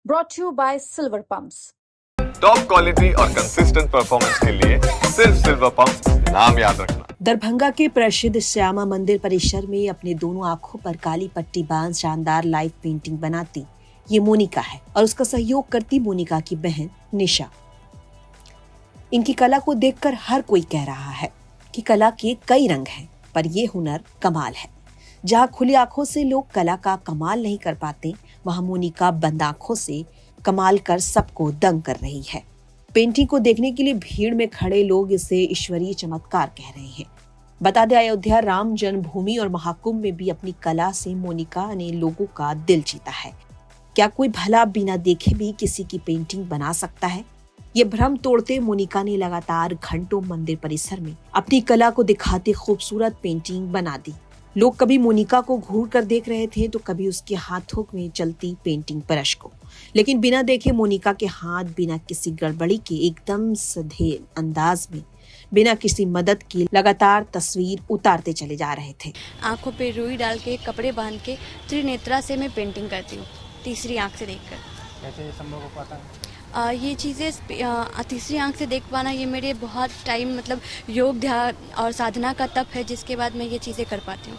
brought to you by Silver Pumps. Top quality और consistent performance के लिए सिर्फ सिल्वर पंप नाम याद रखना। दरभंगा के प्रसिद्ध श्यामा मंदिर परिसर में अपने दोनों आंखों पर काली पट्टी बांध शानदार लाइव पेंटिंग बनाती ये मोनिका है और उसका सहयोग करती मोनिका की बहन निशा। इनकी कला को देखकर हर कोई कह रहा है कि कला के कई रंग हैं, पर ये हुनर कमाल है। जहाँ खुली आंखों से लोग कला का कमाल नहीं कर पाते, वहाँ मोनिका बंद आंखों से कमाल कर सबको दंग कर रही है। पेंटिंग को देखने के लिए भीड़ में खड़े लोग इसे ईश्वरीय चमत्कार कह रहे हैं। बता दें, अयोध्या राम जन्मभूमि और महाकुंभ में भी अपनी कला से मोनिका ने लोगों का दिल जीता है। क्या कोई भला बिना देखे भी किसी की पेंटिंग बना सकता है? ये भ्रम तोड़ते मोनिका ने लगातार घंटों मंदिर परिसर में अपनी कला को दिखाते खूबसूरत पेंटिंग बना दी। लोग कभी मोनिका को घूर कर देख रहे थे तो कभी उसके हाथों में चलती पेंटिंग ब्रश को, लेकिन बिना देखे मोनिका के हाथ बिना किसी गड़बड़ी के एकदम सीधे अंदाज में बिना किसी मदद के लगातार तस्वीर उतारते चले जा रहे थे। आंखों पे रुई डाल के, कपड़े बांध के त्रिनेत्रा से मैं पेंटिंग करती हूँ, तीसरी आंख से देखकर। कैसे ये संभव हो पाता है? ये चीज़ें तीसरी आंख से देख पाना ये मेरे बहुत टाइम मतलब योग ध्यान और साधना का तप है, जिसके बाद मैं ये चीज़ें कर पाती हूँ।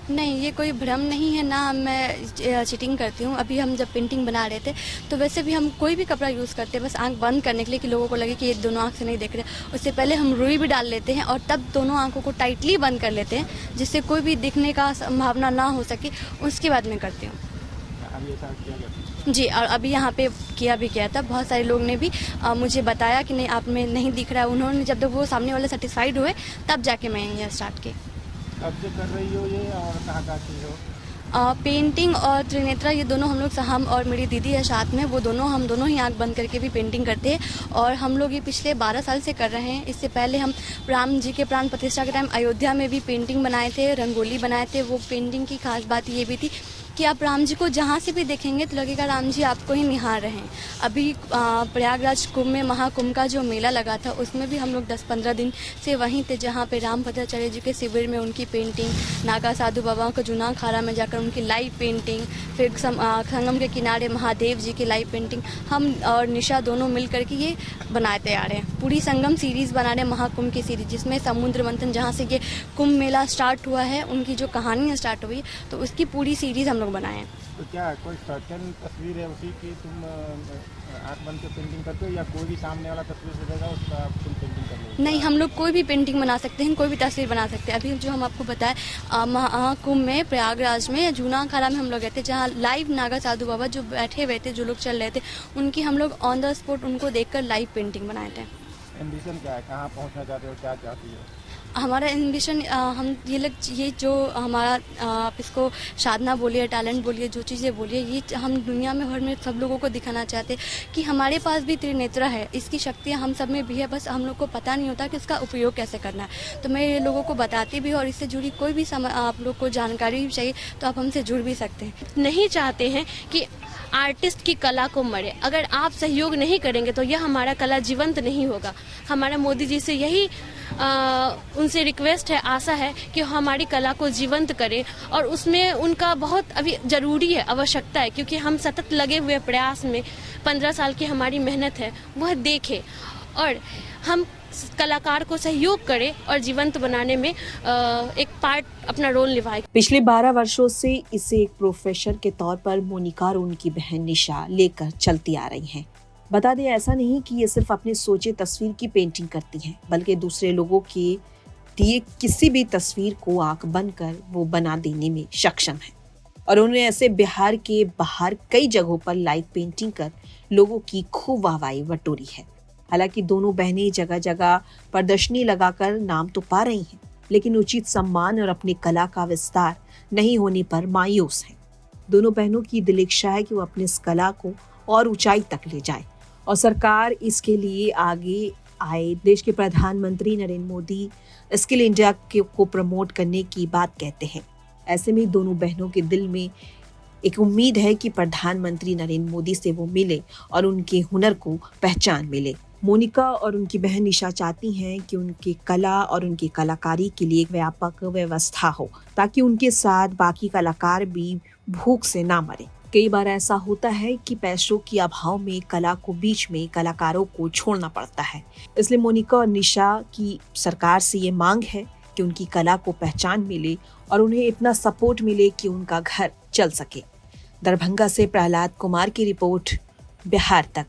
नहीं, ये कोई भ्रम नहीं है, ना मैं चीटिंग करती हूँ। अभी हम जब पेंटिंग बना रहे थे तो वैसे भी हम कोई भी कपड़ा यूज़ करते हैं बस आंख बंद करने के लिए कि लोगों को लगे कि ये दोनों आंख से नहीं देख रहे। उससे पहले हम रुई भी डाल लेते हैं और तब दोनों आंखों को टाइटली बंद कर लेते हैं, जिससे कोई भी दिखने का संभावना ना हो सके। उसके बाद मैं करती हूँ जी। और अभी यहाँ पे किया भी गया था, बहुत सारे लोग ने भी मुझे बताया कि नहीं आप में नहीं दिख रहा है। उन्होंने जब तक वो सामने वाले सेटिस्फाइड हुए तब जाके मैं ये स्टार्ट की। कब से कर रही हो ये और कहाँ की हो? पेंटिंग और त्रिनेत्रा ये दोनों हम लोग, हम और मेरी दीदी है साथ में, वो दोनों हम दोनों ही आंख बंद करके भी पेंटिंग करते हैं और हम लोग ये पिछले 12 साल से कर रहे हैं। इससे पहले हम राम जी के प्राण प्रतिष्ठा के टाइम अयोध्या में भी पेंटिंग बनाए थे, रंगोली बनाए थे। वो पेंटिंग की खास बात ये भी थी कि आप राम जी को जहाँ से भी देखेंगे तो लगेगा राम जी आपको ही निहार रहे हैं। अभी प्रयागराज कुंभ में, महाकुंभ का जो मेला लगा था, उसमें भी हम लोग 10-15 दिन से वहीं थे, जहाँ पे राम भद्राचार्य जी के शिविर में उनकी पेंटिंग, नागा साधु बाबा का जूना खारा में जाकर उनकी लाइव पेंटिंग, फिर संगम के किनारे महादेव जी की लाइव पेंटिंग, हम और निशा दोनों मिल करके ये बनाते आ रहे हैं। पूरी संगम सीरीज़ बना रहे हैं, महाकुंभ की सीरीज, जिसमें समुद्र मंथन जहाँ से ये कुंभ मेला स्टार्ट हुआ है, उनकी जो कहानियाँ स्टार्ट हुई तो उसकी पूरी सीरीज़ हम लोग बनाए। तो क्या कोई सर्टेन तस्वीर है उसी की तुम आँख बंद के पेंटिंग करते हो, या कोई भी सामने वाला तस्वीर से देगा उसका तुम पेंटिंग कर लो? नहीं, हम लोग कोई भी पेंटिंग बना सकते हैं, कोई भी तस्वीर बना सकते हैं। अभी जो हम आपको बताएं, महाकुंभ में प्रयागराज में जूना खारा में हम लोग गए थे, जहाँ लाइव नागा साधु बाबा जो बैठे हुए थे, जो लोग चल रहे थे, उनकी हम लोग ऑन द स्पॉट उनको देखकर लाइव पेंटिंग बनाए थे। एम्बिशन क्या है, कहाँ पहुँचना चाहते हो, क्या चाहती हो? हमारा एम्बिशन, हम ये जो हमारा आप इसको साधना बोलिए, टैलेंट बोलिए, जो चीज़ें बोलिए, ये हम दुनिया में भर में सब लोगों को दिखाना चाहते हैं कि हमारे पास भी त्रिनेत्रा है, इसकी शक्तियाँ हम सब में भी है, बस हम लोग को पता नहीं होता कि इसका उपयोग कैसे करना है। तो मैं ये लोगों को बताती भी हूँ और इससे जुड़ी कोई भी आप लोग को जानकारी भी चाहिए तो आप हमसे जुड़ भी सकते हैं। नहीं चाहते हैं कि आर्टिस्ट की कला को मरे। अगर आप सहयोग नहीं करेंगे तो यह हमारा कला जीवंत नहीं होगा। हमारा मोदी जी से यही उनसे रिक्वेस्ट है, आशा है कि हमारी कला को जीवंत करें और उसमें उनका बहुत अभी ज़रूरी है, आवश्यकता है, क्योंकि हम सतत लगे हुए प्रयास में 15 साल की हमारी मेहनत है वह देखें और हम कलाकार को सहयोग करें और जीवंत बनाने में एक पार्ट अपना रोल निभाए। पिछले 12 वर्षों से इसे एक प्रोफेसर के तौर पर मोनिका और उनकी बहन निशा लेकर चलती आ रही हैं। बता दें, ऐसा नहीं कि ये सिर्फ अपने सोचे तस्वीर की पेंटिंग करती हैं, बल्कि दूसरे लोगों के दिए किसी भी तस्वीर को आंख बंद कर वो बना देने में सक्षम है और उन्होंने ऐसे बिहार के बाहर कई जगहों पर लाइव पेंटिंग कर लोगों की खूब वाहवाही बटोरी है। हालांकि दोनों बहनें जगह जगह प्रदर्शनी लगाकर नाम तो पा रही हैं, लेकिन उचित सम्मान और अपनी कला का विस्तार नहीं होने पर मायूस हैं। दोनों बहनों की दिल इच्छा है कि वो अपनी इस कला को और ऊंचाई तक ले जाए और सरकार इसके लिए आगे आए। देश के प्रधानमंत्री नरेंद्र मोदी स्किल इंडिया को प्रमोट करने की बात कहते हैं। ऐसे में दोनों बहनों के दिल में एक उम्मीद है कि प्रधानमंत्री नरेंद्र मोदी से वो मिले और उनके हुनर को पहचान मिले। मोनिका और उनकी बहन निशा चाहती हैं कि उनकी कला और उनकी कलाकारी के लिए एक व्यापक व्यवस्था हो, ताकि उनके साथ बाकी कलाकार भी भूख से ना मरे। कई बार ऐसा होता है कि पैसों के अभाव में कला को बीच में कलाकारों को छोड़ना पड़ता है। इसलिए मोनिका और निशा की सरकार से ये मांग है कि उनकी कला को पहचान मिले और उन्हें इतना सपोर्ट मिले कि उनका घर चल सके। दरभंगा से प्रहलाद कुमार की रिपोर्ट, बिहार तक।